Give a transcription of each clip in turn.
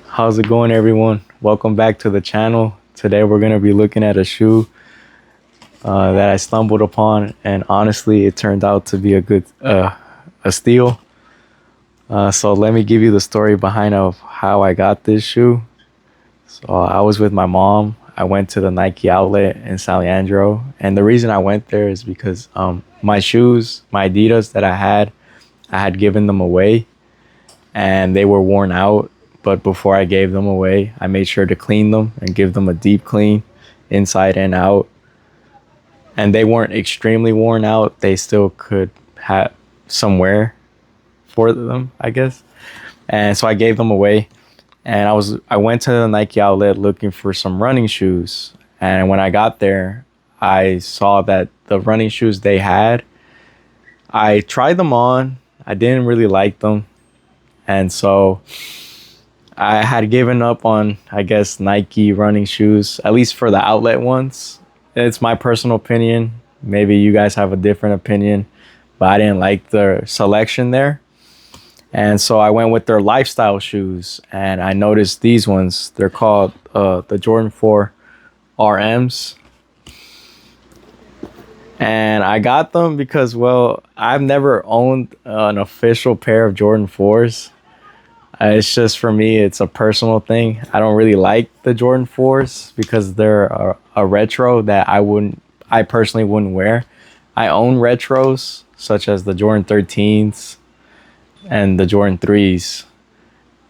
How's it going, everyone? Welcome back to the channel. Today we're going to be looking at a shoe that I stumbled upon, and honestly it turned out to be a steal. So let me give you the story behind of how I got this shoe. So I was with my mom. I went to the Nike outlet in San Leandro, and the reason I went there is because my shoes, my Adidas that I had given them away, and they were worn out. But before I gave them away, I made sure to clean them and give them a deep clean inside and out. And they weren't extremely worn out. They still could have some wear for them, I guess. And so I gave them away. And I went to the Nike outlet looking for some running shoes. And when I got there, I saw that the running shoes they had, I tried them on. I didn't really like them. And so I had given up on, I guess, Nike running shoes, at least for the outlet ones. It's my personal opinion. Maybe you guys have a different opinion, but I didn't like the selection there. And so I went with their lifestyle shoes, and I noticed these ones. They're called the Jordan 4 RMs. And I got them because, well, I've never owned an official pair of Jordan 4s. It's just, for me, it's a personal thing. I don't really like the Jordan 4s because they're a retro that I personally wouldn't wear. I own retros such as the Jordan 13s and the Jordan 3s,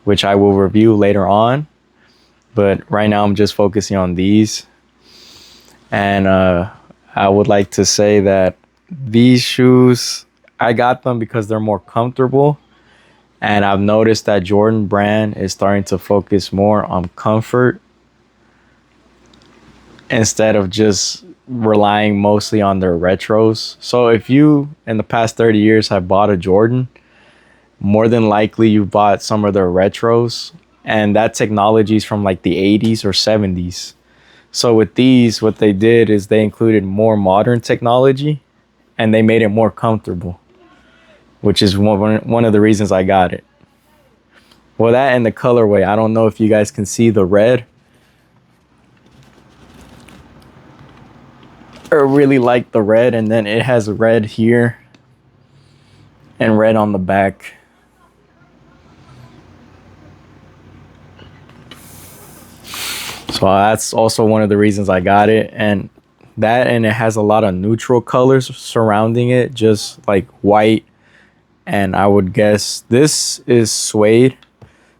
which I will review later on. But right now I'm just focusing on these. And I would like to say that these shoes, I got them because they're more comfortable. And I've noticed that Jordan brand is starting to focus more on comfort instead of just relying mostly on their retros. So if you, in the past 30 years, have bought a Jordan, more than likely you bought some of their retros. And that technology is from like the 80s or 70s. So with these, what they did is they included more modern technology and they made it more comfortable, which is one of the reasons I got it. Well, that and the colorway. I don't know if you guys can see the red. I really like the red, and then it has red here and red on the back. So that's also one of the reasons I got it. And it has a lot of neutral colors surrounding it, just like white. And I would guess this is suede.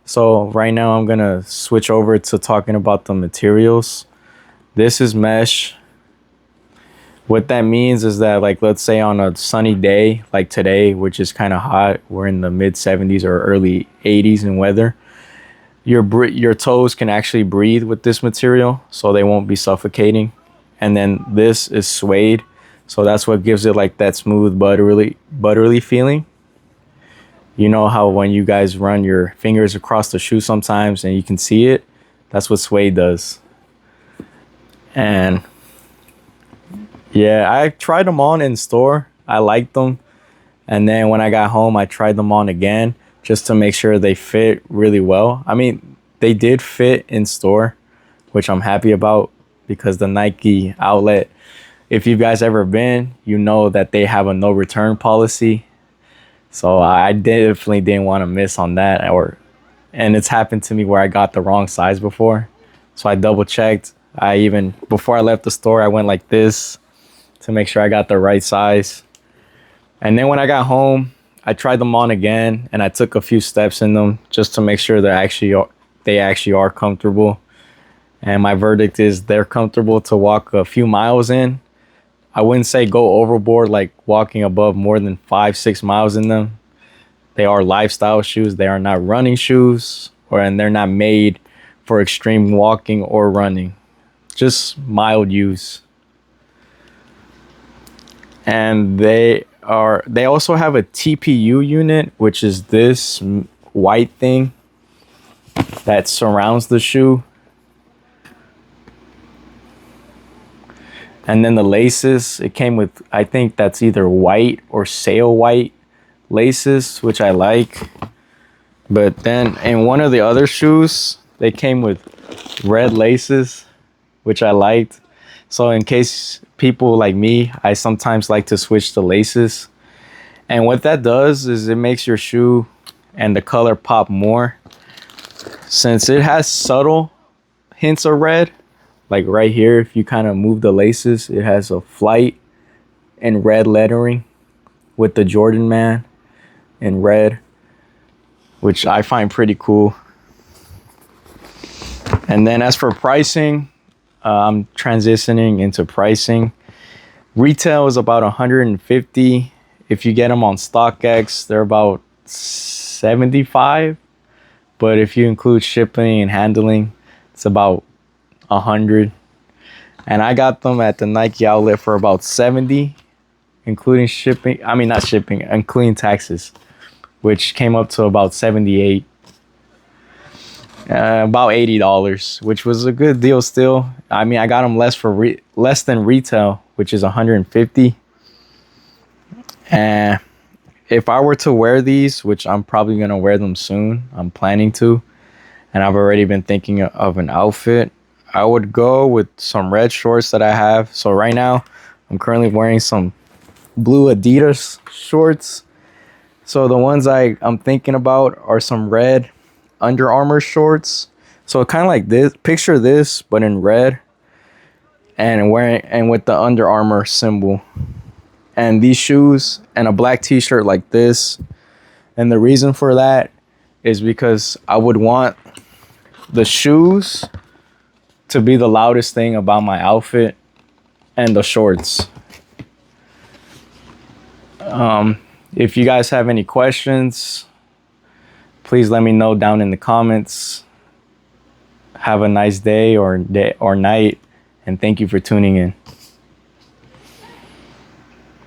So right now I'm gonna switch over to talking about the materials. This is mesh. What that means is that, like, let's say on a sunny day like today, which is kind of hot, we're in the mid 70s or early 80s in weather, your toes can actually breathe with this material, so they won't be suffocating. And then this is suede, so that's what gives it like that smooth buttery feeling. You know how when you guys run your fingers across the shoe sometimes and you can see it? That's what suede does. And yeah, I tried them on in store. I liked them. And then when I got home, I tried them on again just to make sure they fit really well. I mean, they did fit in store, which I'm happy about, because the Nike outlet, if you guys ever been, you know that they have a no return policy. So I definitely didn't want to miss on that. And it's happened to me where I got the wrong size before. So I double checked. Before I left the store, I went like this to make sure I got the right size. And then when I got home, I tried them on again, and I took a few steps in them just to make sure they actually are comfortable. And my verdict is they're comfortable to walk a few miles in. I wouldn't say go overboard, like walking above more than 5-6 miles in them. They are lifestyle shoes. They are not running shoes, and they're not made for extreme walking or running. Just mild use. And they also have a TPU unit, which is this white thing that surrounds the shoe. And then the laces, it came with, I think that's either white or sail white laces, which I like. But then in one of the other shoes, they came with red laces, which I liked. So in case people like me, I sometimes like to switch the laces. And what that does is it makes your shoe and the color pop more. Since it has subtle hints of red, like right here, if you kind of move the laces, it has a flight in red lettering with the Jordan Man in red, which I find pretty cool. And then as for pricing, I'm transitioning into pricing. Retail is about 150. If you get them on StockX, they're about 75. But if you include shipping and handling, it's about 100. And I got them at the Nike outlet for about 70, including shipping. I mean, not shipping, including taxes, which came up to about 78. About $80, which was a good deal still. I mean, I got them less than retail, which is 150. And if I were to wear these, which I'm probably gonna wear them soon, I'm planning to, and I've already been thinking of an outfit, I would go with some red shorts that I have. So right now, I'm currently wearing some blue Adidas shorts. So the ones I'm thinking about are some red Under Armour shorts. So kind of like this, picture this, but in red, and with the Under Armour symbol. And these shoes and a black t-shirt like this. And the reason for that is because I would want the shoes to be the loudest thing about my outfit, and the shorts. If you guys have any questions, please let me know down in the comments. Have a nice day or night, and thank you for tuning in.